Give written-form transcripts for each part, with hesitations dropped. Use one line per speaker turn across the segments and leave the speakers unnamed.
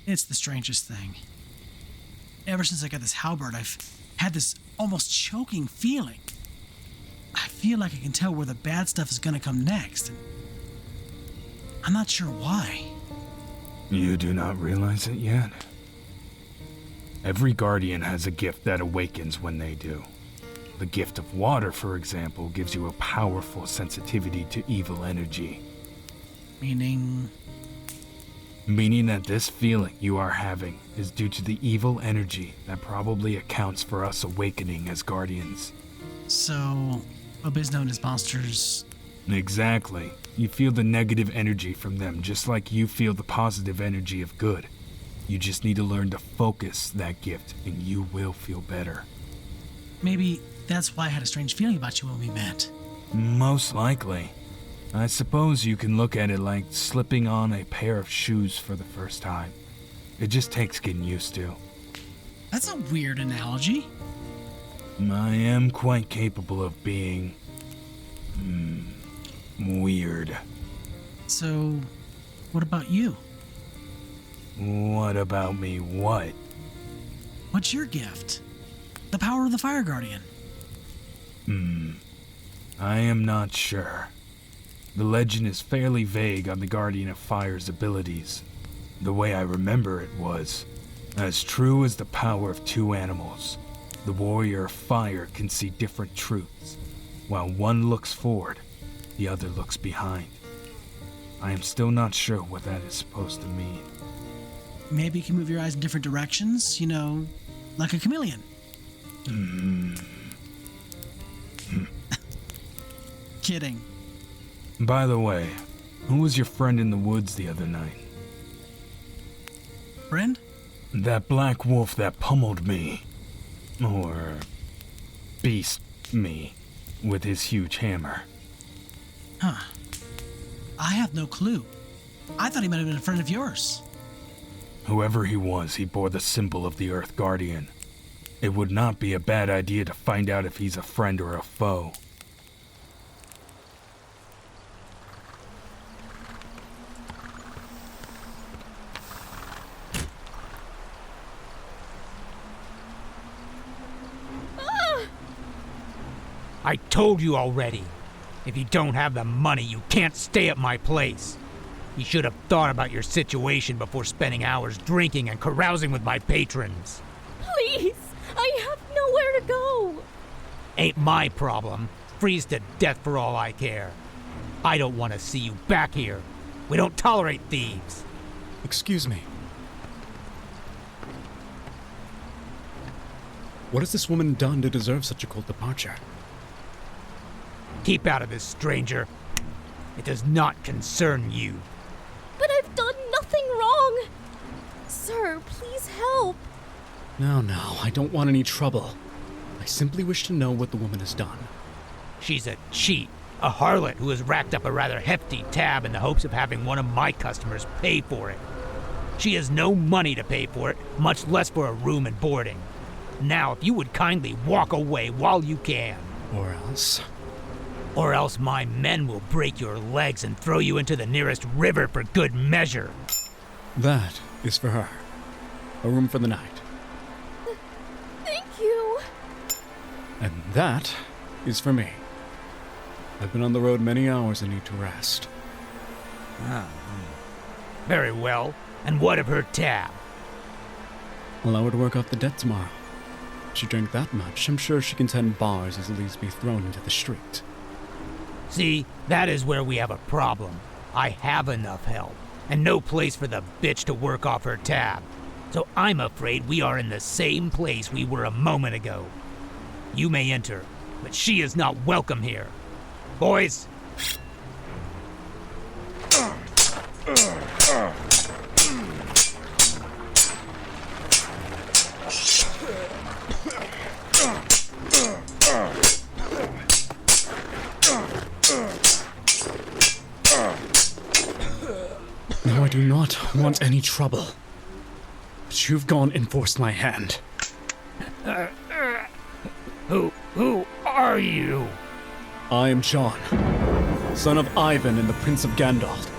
It's the strangest thing. Ever since I got this halberd, I've had this almost choking feeling. I feel like I can tell where the bad stuff is gonna come next. And I'm not sure why.
You do not realize it yet? Every guardian has a gift that awakens when they do. The gift of water, for example, gives you a powerful sensitivity to evil energy.
Meaning
Meaning that this feeling you are having is due to the evil energy that probably accounts for us awakening as guardians.
So, ABYSNO and his monsters...
Exactly. You feel the negative energy from them just like you feel the positive energy of good. You just need to learn to focus that gift and you will feel better.
Maybe that's why I had a strange feeling about you when we met.
Most likely. I suppose you can look at it like slipping on a pair of shoes for the first time. It just takes getting used to.
That's a weird analogy.
I am quite capable of being... weird.
So, what about you?
What about me what?
What's your gift? The power of the Fire Guardian.
I am not sure. The legend is fairly vague on the Guardian of Fire's abilities. The way I remember it was, as true as the power of two animals, the Warrior of Fire can see different truths. While one looks forward, the other looks behind. I am still not sure what that is supposed to mean.
Maybe you can move your eyes in different directions, you know, like a chameleon. Kidding.
By the way, who was your friend in the woods the other night?
Friend?
That black wolf that pummeled me. Or... beast me. With his huge hammer.
Huh. I have no clue. I thought he might have been a friend of yours.
Whoever he was, he bore the symbol of the Earth Guardian. It would not be a bad idea to find out if he's a friend or a foe.
I told you already. If you don't have the money, you can't stay at my place. You should have thought about your situation before spending hours drinking and carousing with my patrons.
Please, I have nowhere to go.
Ain't my problem. Freeze to death for all I care. I don't want to see you back here. We don't tolerate thieves.
Excuse me. What has this woman done to deserve such a cold departure?
Keep out of this, stranger. It does not concern you.
But I've done nothing wrong. Sir, please help.
No, I don't want any trouble. I simply wish to know what the woman has done.
She's a cheat, a harlot who has racked up a rather hefty tab in the hopes of having one of my customers pay for it. She has no money to pay for it, much less for a room and boarding. Now, if you would kindly walk away while you can.
Or else...
Or else my men will break your legs and throw you into the nearest river for good measure.
That is for her. A room for the night.
Thank you.
And that is for me. I've been on the road many hours and need to rest.
Very well. And what of her tab?
Allow her to work off the debt tomorrow. If she drank that much, I'm sure she can tend bars as at least be thrown into the street.
See, that is where we have a problem. I have enough help, and no place for the bitch to work off her tab. So I'm afraid we are in the same place we were a moment ago. You may enter, but she is not welcome here. Boys!
No, I do not want any trouble. But you've gone and forced my hand.
Who are you?
I am John, son of Ivan and the Prince of Gandalf.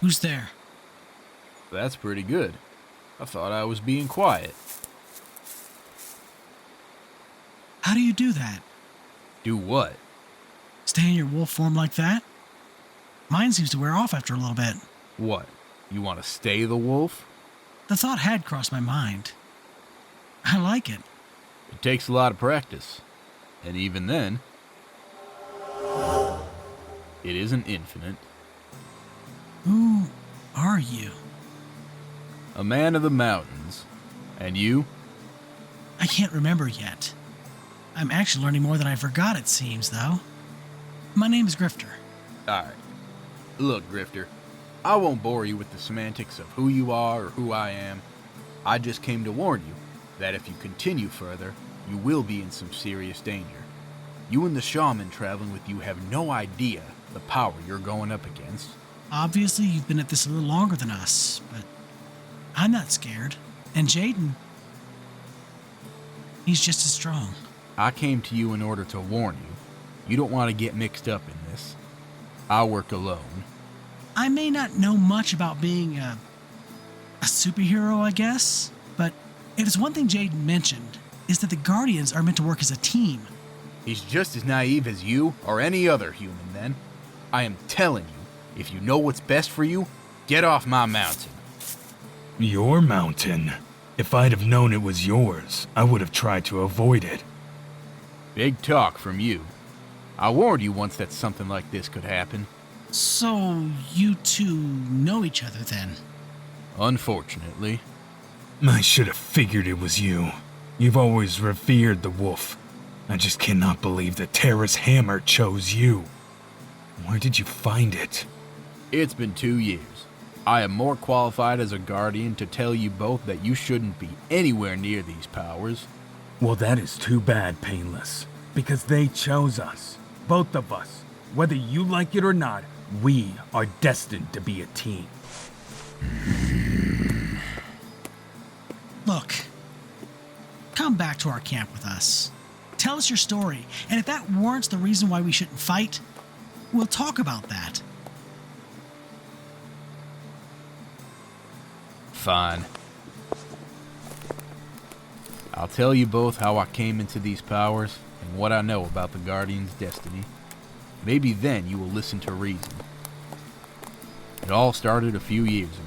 Who's there?
That's pretty good. I thought I was being quiet.
How do you do that?
Do what?
Stay in your wolf form like that? Mine seems to wear off after a little bit.
What? You want to stay the wolf?
The thought had crossed my mind. I like it.
It takes a lot of practice. And even then, it isn't infinite.
Who are you?
A man of the mountains. And you?
I can't remember yet. I'm actually learning more than I forgot, it seems, though. My name is Grifter.
Alright. Look, Grifter, I won't bore you with the semantics of who you are or who I am. I just came to warn you that if you continue further, you will be in some serious danger. You and the shaman traveling with you have no idea the power you're going up against.
Obviously, you've been at this a little longer than us, but I'm not scared. And Jaden, he's just as strong.
I came to you in order to warn you. You don't want to get mixed up in this. I work alone.
I may not know much about being a superhero, I guess, but it is one thing Jaden mentioned, is that the Guardians are meant to work as a team.
He's just as naive as you or any other human, then. I am telling you, if you know what's best for you, get off my mountain.
Your mountain? If I'd have known it was yours, I would have tried to avoid it.
Big talk from you. I warned you once that something like this could happen.
So, you two know each other then?
Unfortunately.
I should have figured it was you. You've always revered the wolf. I just cannot believe that Terra's hammer chose you. Where did you find it?
It's been 2 years. I am more qualified as a guardian to tell you both that you shouldn't be anywhere near these powers.
Well, that is too bad, Painless. Because they chose us. Both of us. Whether you like it or not, we are destined to be a team.
Look, come back to our camp with us. Tell us your story, and if that warrants the reason why we shouldn't fight, we'll talk about that.
Fine. I'll tell you both how I came into these powers and what I know about the Guardian's destiny. Maybe then you will listen to reason. It all started a few years ago.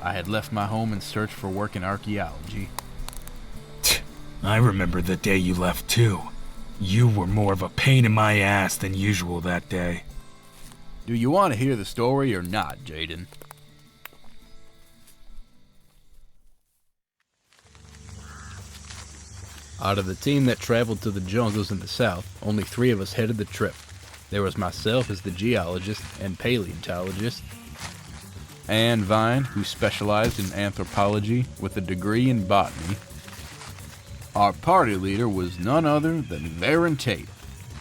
I had left my home in search for work in archaeology.
I remember the day you left too. You were more of a pain in my ass than usual that day.
Do you want to hear the story or not, Jaden? Out of the team that traveled to the jungles in the south, only 3 of us headed the trip. There was myself as the geologist and paleontologist, and Vine, who specialized in anthropology with a degree in botany. Our party leader was none other than Baron Tate,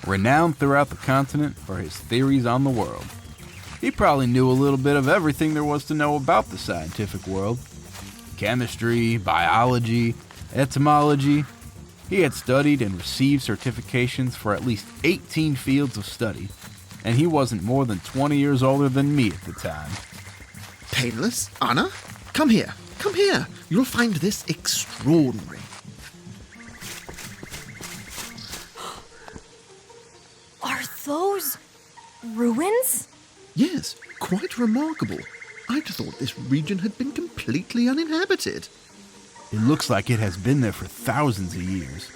renowned throughout the continent for his theories on the world. He probably knew a little bit of everything there was to know about the scientific world. Chemistry, biology, etymology. He had studied and received certifications for at least 18 fields of study, and he wasn't more than 20 years older than me at the time.
Painless? Anna? Come here. Come here. You'll find this extraordinary.
Are those ruins?
Yes, quite remarkable. I'd thought this region had been completely uninhabited.
It looks like it has been there for thousands of years.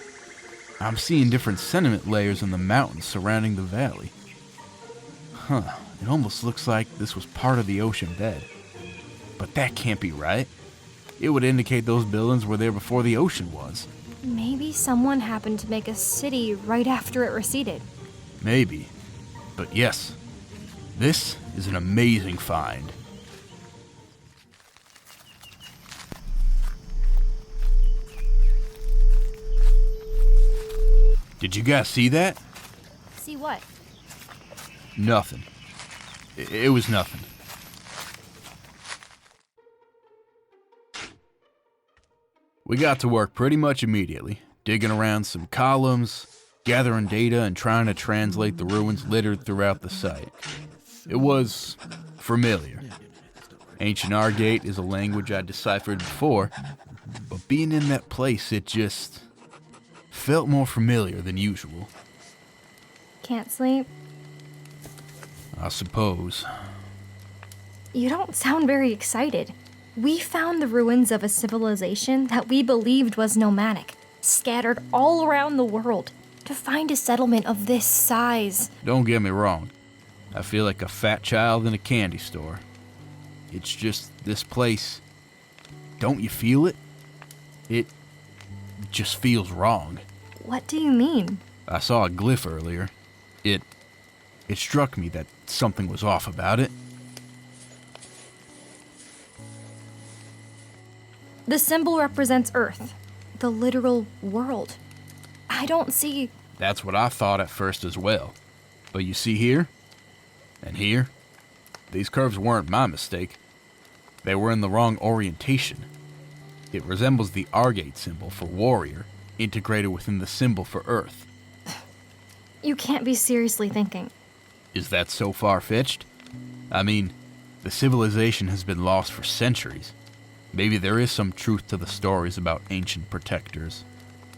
I'm seeing different sediment layers in the mountains surrounding the valley. It almost looks like this was part of the ocean bed. But that can't be right. It would indicate those buildings were there before the ocean was.
Maybe someone happened to make a city right after it receded.
Maybe. But yes, this is an amazing find. Did you guys see that?
See what?
Nothing. It was nothing. We got to work pretty much immediately, digging around some columns, gathering data, and trying to translate the ruins littered throughout the site. It was familiar. Ancient Argate is a language I deciphered before, but being in that place, it just felt more familiar than usual.
Can't sleep?
I suppose.
You don't sound very excited. We found the ruins of a civilization that we believed was nomadic, scattered all around the world. To find a settlement of this size.
Don't get me wrong. I feel like a fat child in a candy store. It's just this place. Don't you feel it? It just feels wrong.
What do you mean?
I saw a glyph earlier. It struck me that something was off about it.
The symbol represents Earth, the literal world. I don't see...
That's what I thought at first as well. But you see here? And here? These curves weren't my mistake. They were in the wrong orientation. It resembles the Argate symbol for warrior, integrated within the symbol for Earth.
You can't be seriously thinking.
Is that so far-fetched? I mean, the civilization has been lost for centuries. Maybe there is some truth to the stories about ancient protectors.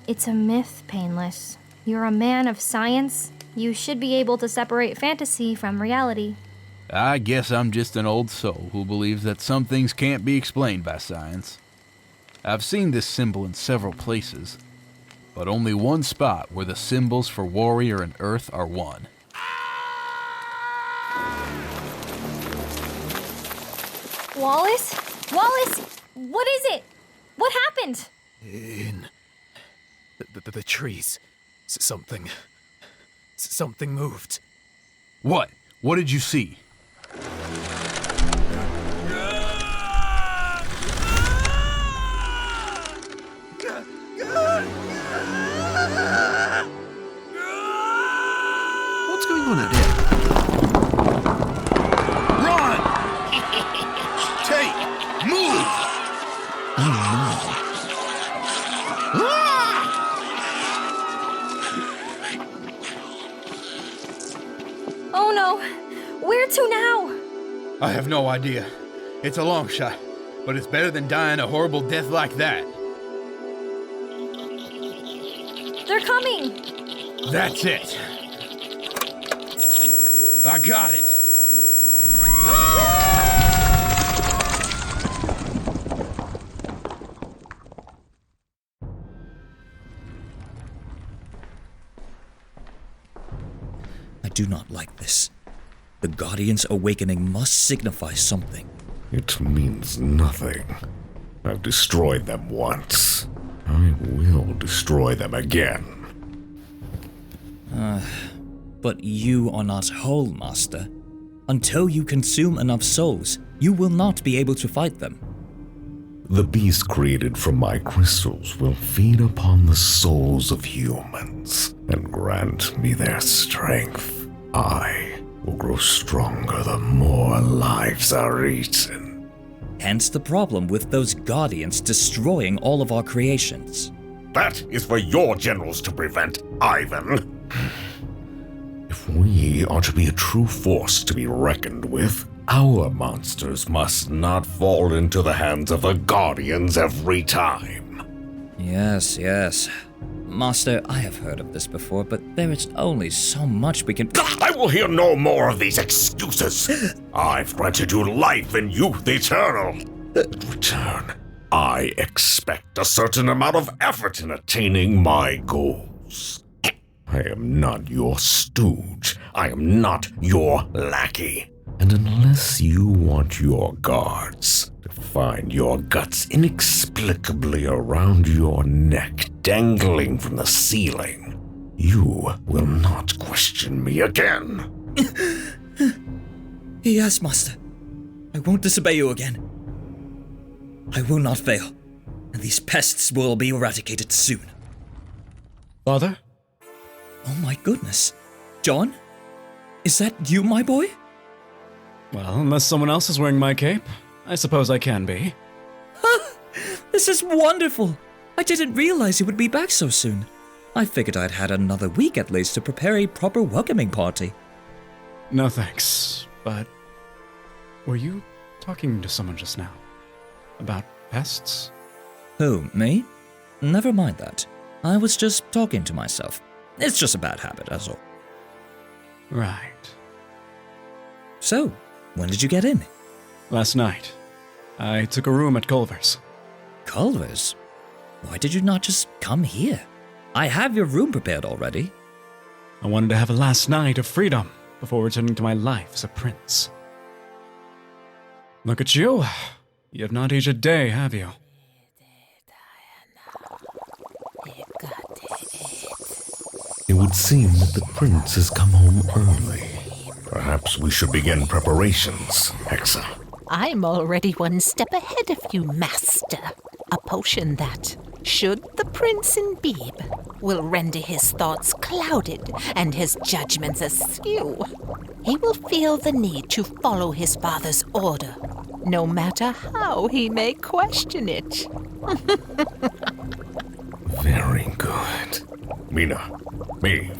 It's a myth, Painless. You're a man of science. You should be able to separate fantasy from reality.
I guess I'm just an old soul who believes that some things can't be explained by science. I've seen this symbol in several places, but only one spot where the symbols for warrior and earth are one.
Wallace? Wallace! What is it? What happened?
In the trees, something moved.
What? What did you see?
What's going on out here?
Run! Take! Move!
Oh
Oh no! Where to now?
I have no idea. It's a long shot, but it's better than dying a horrible death like that.
They're coming!
That's it. I got it.
I do not like this. The Guardian's awakening must signify something.
It means nothing. I've destroyed them once. I will destroy them again.
But you are not whole, Master. Until you consume enough souls, you will not be able to fight them.
The beast created from my crystals will feed upon the souls of humans and grant me their strength. I will grow stronger the more lives are eaten.
Hence the problem with those Guardians destroying all of our creations.
That is for your generals to prevent, Ivan. If we are to be a true force to be reckoned with, our monsters must not fall into the hands of the Guardians every time.
Yes, yes. Master, I have heard of this before, but there is only so much we can—
I will hear no more of these excuses. I've granted you life and youth eternal. In return, I expect a certain amount of effort in attaining my goals. I am not your stooge. I am not your lackey. And unless you want your guards to find your guts inexplicably around your neck dangling from the ceiling, you will not question me again.
Yes, Master. I won't disobey you again. I will not fail, and these pests will be eradicated soon.
Father?
Oh my goodness. John? Is that you, my boy?
Well, unless someone else is wearing my cape, I suppose I can be.
This is wonderful! I didn't realize you would be back so soon. I figured I'd had another week at least to prepare a proper welcoming party.
No thanks, but were you talking to someone just now? About pests?
Who, me? Never mind that. I was just talking to myself. It's just a bad habit, that's all.
Right.
So, when did you get in?
Last night, I took a room at Culver's.
Culver's? Why did you not just come here? I have your room prepared already.
I wanted to have a last night of freedom before returning to my life as a prince. Look at you. You have not aged a day, have you?
It would seem that the prince has come home early. Perhaps we should begin preparations, HEXXA.
I'm already one step ahead of you, Master. A potion that, should the prince imbibe, will render his thoughts clouded and his judgments askew. He will feel the need to follow his father's order, no matter how he may question it.
Very good. Mina, Maeve,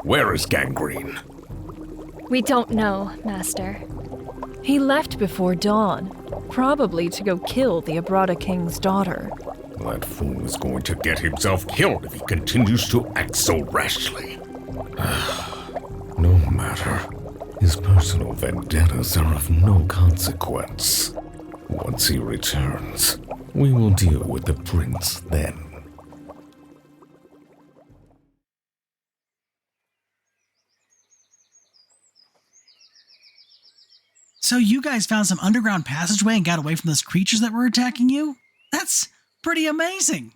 where is Gangrene?
We don't know, Master. He left before dawn, probably to go kill the Abrada King's daughter.
That fool is going to get himself killed if he continues to act so rashly. No matter. His personal vendettas are of no consequence. Once he returns, we will deal with the prince then.
So you guys found some underground passageway and got away from those creatures that were attacking you? That's pretty amazing.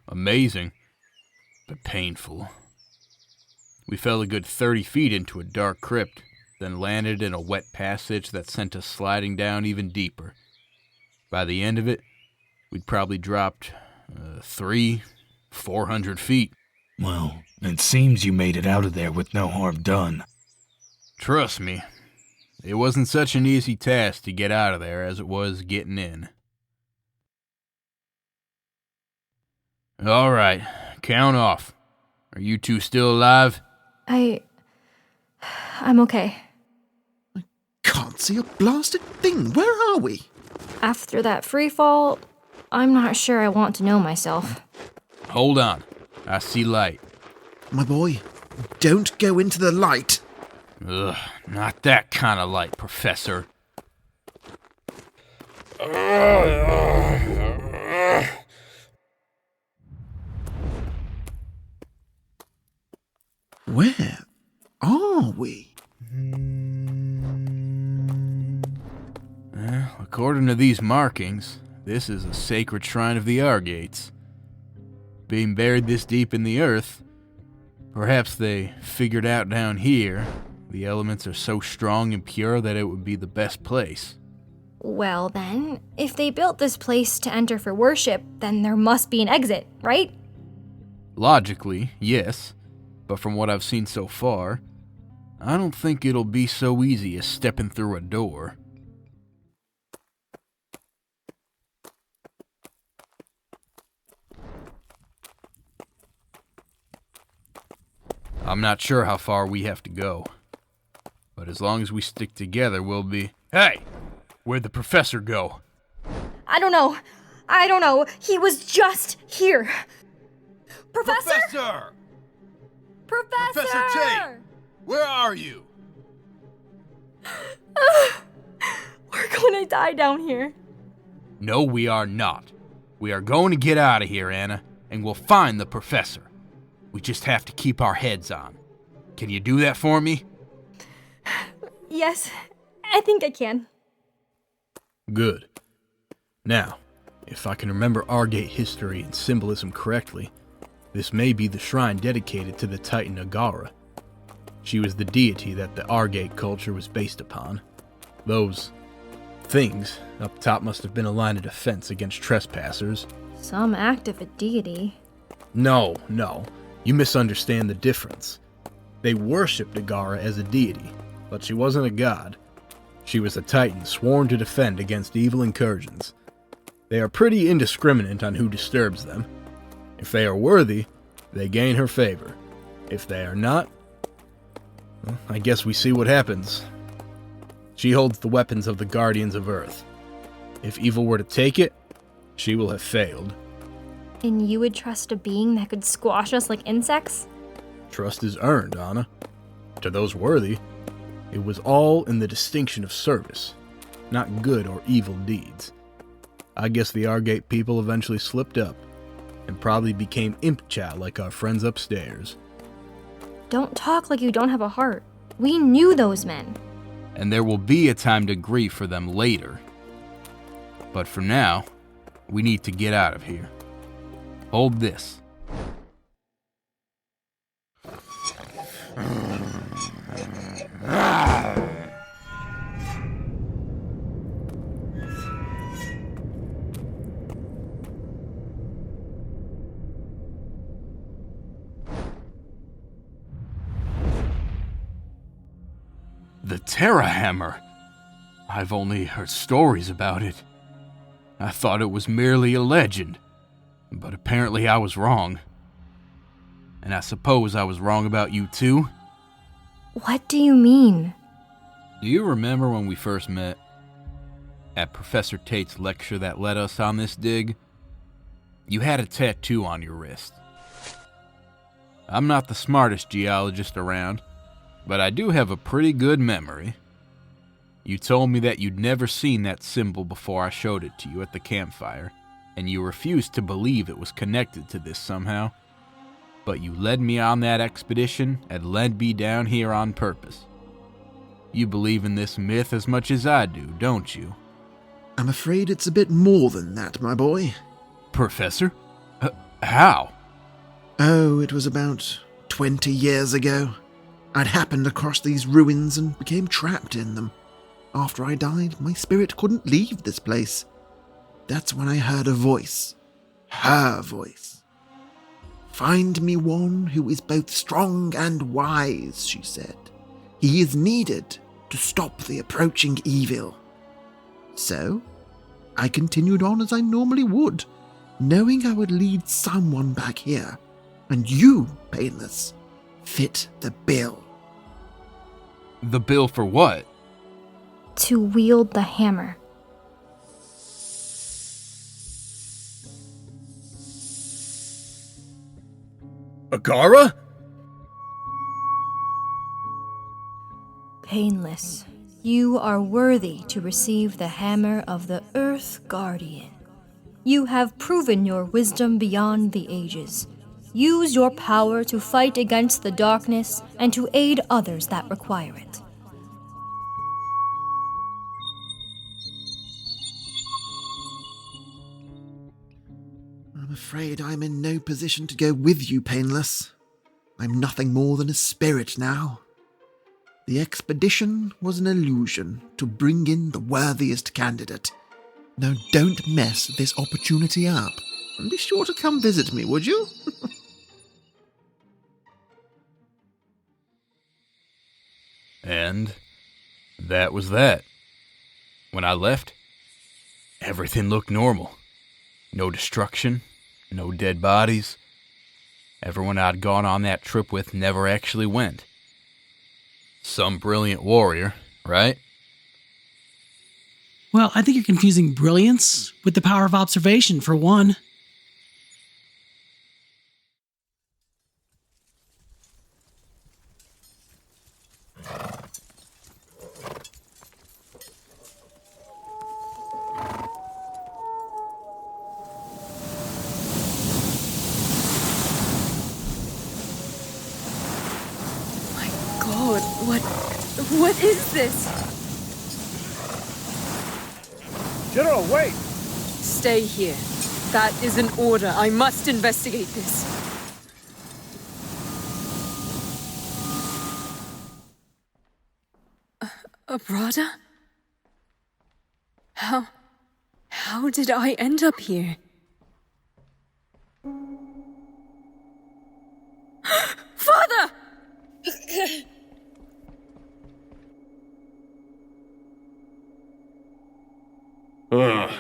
Amazing, but painful. We fell a good 30 feet into a dark crypt, then landed in a wet passage that sent us sliding down even deeper. By the end of it, we'd probably dropped 400 feet.
Well, it seems you made it out of there with no harm done.
Trust me, it wasn't such an easy task to get out of there as it was getting in. All right, count off. Are you two still alive?
I'm okay.
Can't see a blasted thing. Where are we?
After that free fall, I'm not sure I want to know myself.
Hold on. I see light.
My boy, don't go into the light.
Ugh, not that kind of light, Professor.
Where are we?
According to these markings, this is a sacred shrine of the Argates. Being buried this deep in the earth, perhaps they figured out down here the elements are so strong and pure that it would be the best place.
Well then, if they built this place to enter for worship, then there must be an exit, right?
Logically, yes, but from what I've seen so far, I don't think it'll be so easy as stepping through a door. I'm not sure how far we have to go, but as long as we stick together, we'll be... Hey! Where'd the professor go?
I don't know. He was just here. Professor! Professor
Tate! Where are you?
We're gonna die down here.
No, we are not. We are going to get out of here, Anna, and we'll find the professor. We just have to keep our heads on. Can you do that for me?
Yes, I think I can.
Good. Now, if I can remember Argate history and symbolism correctly, this may be the shrine dedicated to the Titan Agara. She was the deity that the Argate culture was based upon. Those things up top must have been a line of defense against trespassers.
Some act of a deity.
No. You misunderstand the difference. They worshipped Agara as a deity, but she wasn't a god. She was a titan sworn to defend against evil incursions. They are pretty indiscriminate on who disturbs them. If they are worthy, they gain her favor. If they are not, well, I guess we see what happens. She holds the weapons of the Guardians of Earth. If evil were to take it, she will have failed.
And you would trust a being that could squash us like insects?
Trust is earned, Anna. To those worthy, it was all in the distinction of service, not good or evil deeds. I guess the Argate people eventually slipped up, and probably became imp chat like our friends upstairs.
Don't talk like you don't have a heart. We knew those men.
And there will be a time to grieve for them later. But for now, we need to get out of here. Hold this. The Terra Hammer. I've only heard stories about it. I thought it was merely a legend, but apparently I was wrong. And I suppose I was wrong about you too?
What do you mean?
Do you remember when we first met? At Professor Tate's lecture that led us on this dig? You had a tattoo on your wrist. I'm not the smartest geologist around, but I do have a pretty good memory. You told me that you'd never seen that symbol before I showed it to you at the campfire, and you refused to believe it was connected to this somehow. But you led me on that expedition and led me down here on purpose. You believe in this myth as much as I do, don't you?
I'm afraid it's a bit more than that, my boy.
Professor? How?
Oh, it was about 20 years ago. I'd happened across these ruins and became trapped in them. After I died, my spirit couldn't leave this place. That's when I heard a voice. Her voice. "Find me one who is both strong and wise," she said. "He is needed to stop the approaching evil." So, I continued on as I normally would, knowing I would lead someone back here, and you, Painless, fit the bill.
The bill for what?
To wield the hammer.
Agara?
Painless, you are worthy to receive the hammer of the Earth Guardian. You have proven your wisdom beyond the ages. Use your power to fight against the darkness and to aid others that require it.
I'm afraid I'm in no position to go with you, Painless. I'm nothing more than a spirit now. The expedition was an illusion to bring in the worthiest candidate. Now don't mess this opportunity up. And be sure to come visit me, would you?
And that was that. When I left, everything looked normal. No destruction, no dead bodies. Everyone I'd gone on that trip with never actually went. Some brilliant warrior, right?
Well, I think you're confusing brilliance with the power of observation, for one.
What is this?
General, wait!
Stay here. That is an order. I must investigate this. Abrada? How did I end up here? Father!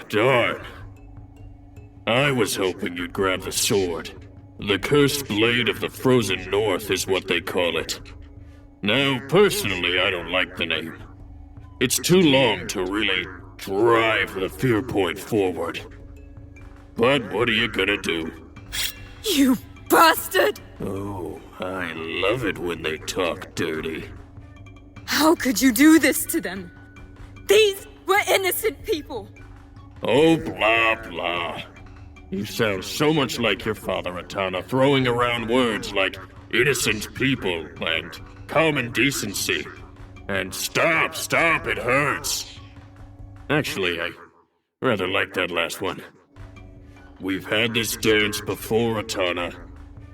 darn. I was hoping you'd grab the sword. The Cursed Blade of the Frozen North is what they call it. Now, personally, I don't like the name. It's too long to really drive the fear point forward. But what are you gonna do?
You bastard!
Oh, I love it when they talk dirty.
How could you do this to them? These were innocent people!
Oh, blah, blah. You sound so much like your father, Atana, throwing around words like innocent people and common decency. And stop, it hurts. Actually, I rather like that last one. We've had this dance before, Atana.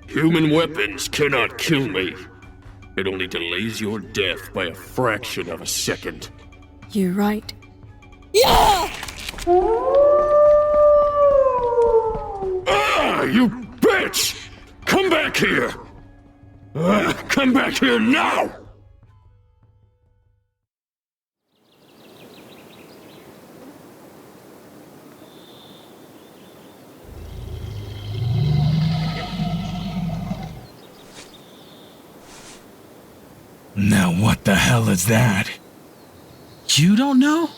Human weapons cannot kill me. It only delays your death by a fraction of a second.
You're right. Yeah!
Ah, you bitch! Come back here! Come back here now!
Now what the hell is that?
You don't know?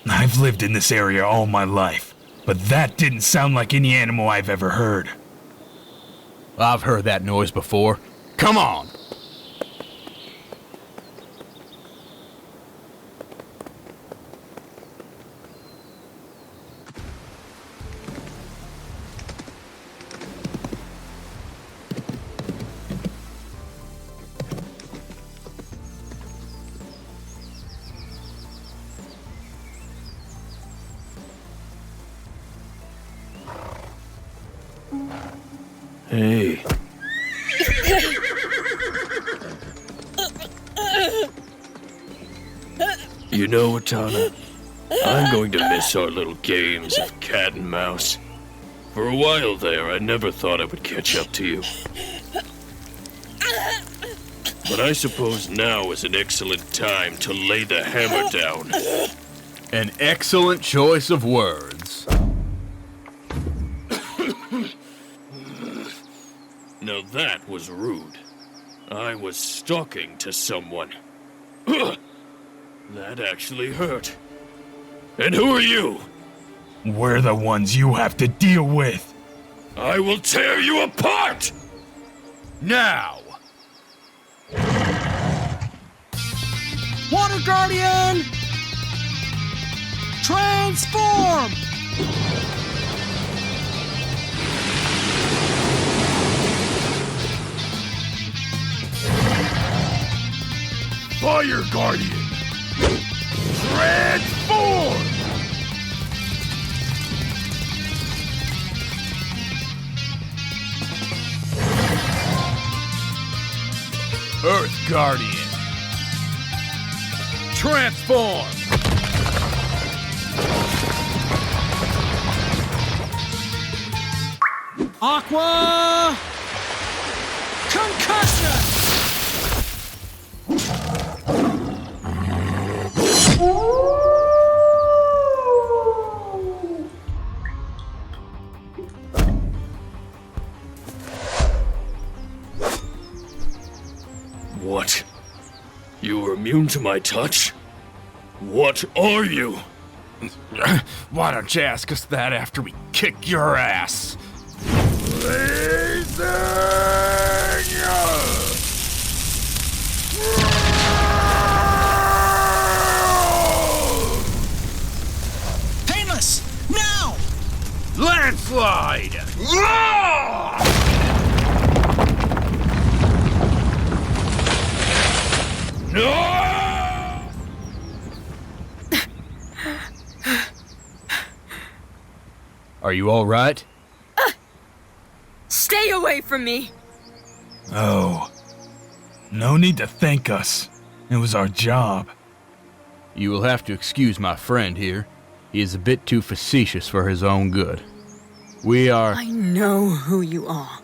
I've lived in this area all my life, but that didn't sound like any animal I've ever heard.
I've heard that noise before. Come on!
Hey. You know, Atana, I'm going to miss our little games of cat and mouse. For a while there, I never thought I would catch up to you. But I suppose now is an excellent time to lay the hammer down.
An excellent choice of words.
Now that was rude. I was talking to someone. That actually hurt. And who are you?
We're the ones you have to deal with.
I will tear you apart!
Now!
Water Guardian! Transform!
Fire Guardian! Transform!
Earth Guardian! Transform!
Aqua! Concussion!
What? You are immune to my touch? What are you?
Why don't you ask us that after we kick your ass?
Painless! Now!
Landslide!
No!
Are you all right?
Stay away from me!
Oh. No need to thank us. It was our job.
You will have to excuse my friend here. He is a bit too facetious for his own good. We are...
I know who you are.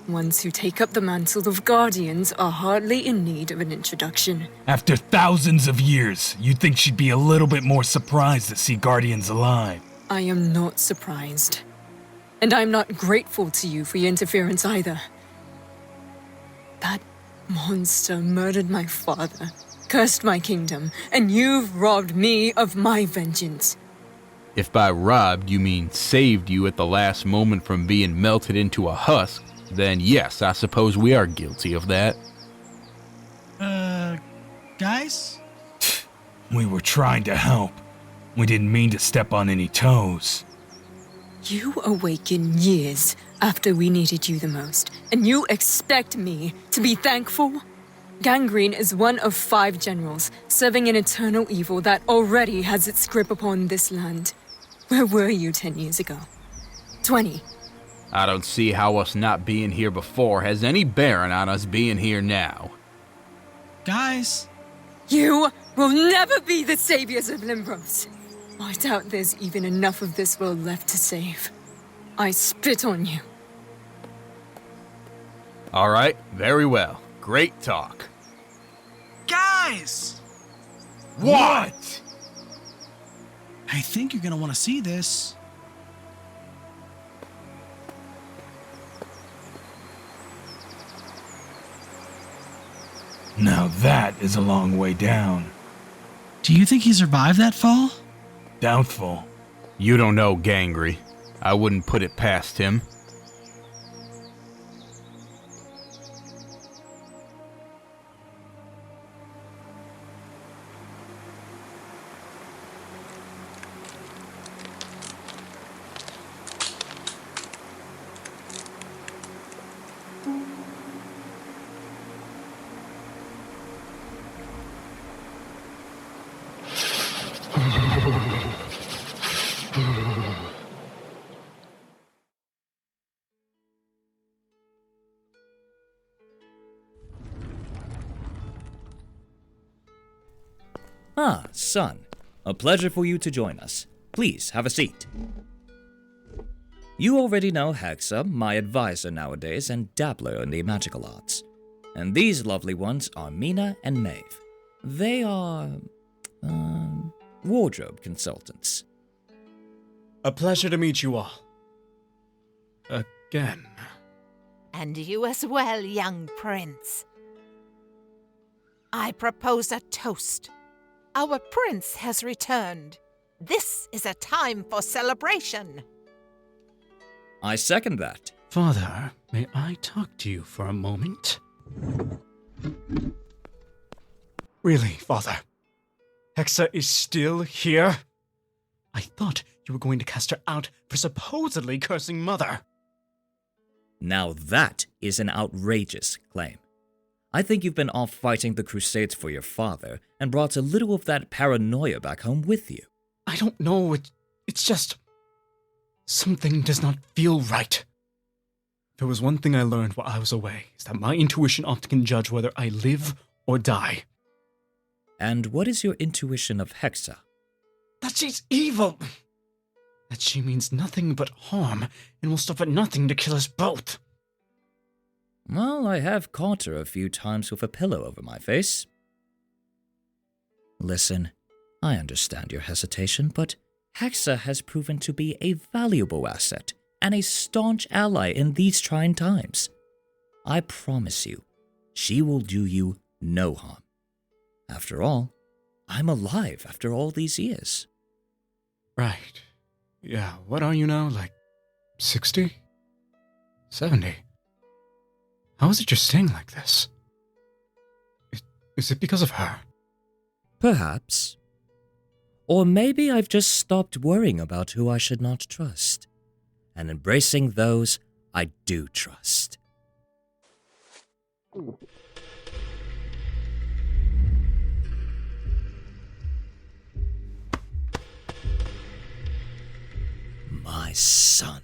Ones who take up the mantle of guardians are hardly in need of an introduction.
After thousands of years, you'd think she'd be a little bit more surprised to see guardians alive.
I am not surprised. And I'm not grateful to you for your interference either. That monster murdered my father, cursed my kingdom, and you've robbed me of my vengeance.
If by robbed you mean saved you at the last moment from being melted into a husk, then yes, I suppose we are guilty of that.
Guys?
We were trying to help. We didn't mean to step on any toes.
You awakened years after we needed you the most, and you expect me to be thankful? Gangrene is one of 5 generals, serving an eternal evil that already has its grip upon this land. Where were you 10 years ago? 20?
I don't see how us not being here before has any bearing on us being here now.
Guys?
You will never be the saviors of Limros. I doubt there's even enough of this world left to save. I spit on you.
All right, very well. Great talk.
Guys!
What?
I think you're gonna want to see this.
Now that is a long way down.
Do you think he survived that fall?
Doubtful.
You don't know Gangrene. I wouldn't put it past him.
Ah, son. A pleasure for you to join us. Please, have a seat. You already know HEXXA, my advisor nowadays and dabbler in the magical arts. And these lovely ones are Mina and Maeve. They are... wardrobe consultants.
A pleasure to meet you all. Again.
And you as well, young prince. I propose a toast. Our prince has returned. This is a time for celebration.
I second that.
Father, may I talk to you for a moment? Really, Father? HEXXA is still here? I thought you were going to cast her out for supposedly cursing Mother.
Now that is an outrageous claim. I think you've been off fighting the Crusades for your father and brought a little of that paranoia back home with you.
I don't know, it's just... something does not feel right. If there was one thing I learned while I was away, is that my intuition often can judge whether I live or die.
And what is your intuition of HEXXA?
That she's evil! That she means nothing but harm and will stop at nothing to kill us both.
Well, I have caught her a few times with a pillow over my face. Listen, I understand your hesitation, but HEXXA has proven to be a valuable asset and a staunch ally in these trying times. I promise you, she will do you no harm. After all, I'm alive after all these years.
Right. Yeah, what are you now, like 60? 70? How is it you're staying like this? Is it because of her?
Perhaps. Or maybe I've just stopped worrying about who I should not trust, and embracing those I do trust. My son.